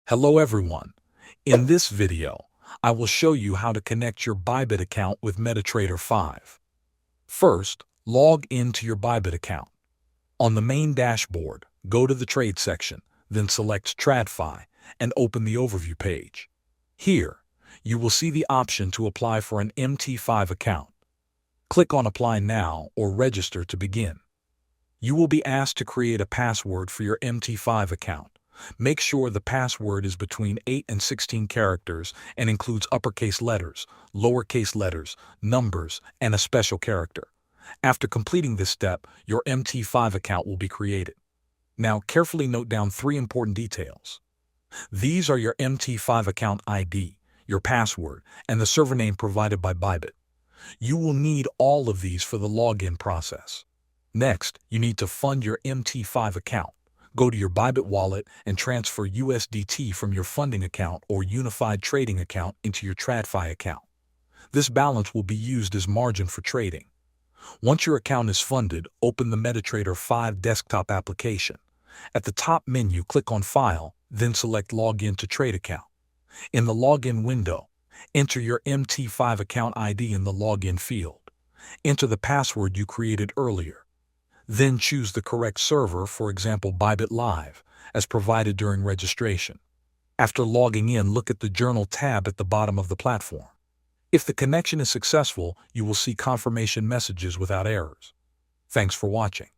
Hello everyone. In this video, I will show you how to connect your Bybit account with Metatrader 5. First, log into your Bybit account. On the main dashboard, go to the Trade section, then select TradFi and open the Overview page. Here, you will see the option to apply for an MT5 account. Click on Apply Now or Register to begin. You will be asked to create a password for your MT5 account. Make sure the password is between 8 and 16 characters and includes uppercase letters, lowercase letters, numbers, and a special character. After completing this step, your MT5 account will be created. Now, carefully note down 3 important details. These are your MT5 account ID, your password, and the server name provided by Bybit. You will need all of these for the login process. Next, you need to fund your MT5 account. Go to your Bybit wallet and transfer USDT from your funding account or unified trading account into your TradFi account. This balance will be used as margin for trading. Once your account is funded, open the Metatrader 5 desktop application. At the top menu, click on File, then select Login to Trade Account. In the Login window, enter your MT5 account ID in the Login field. Enter the password you created earlier. Then choose the correct server, for example Bybit Live, as provided during registration. After logging in, look at the Journal tab at the bottom of the platform. If the connection is successful, you will see confirmation messages without errors. Thanks for watching.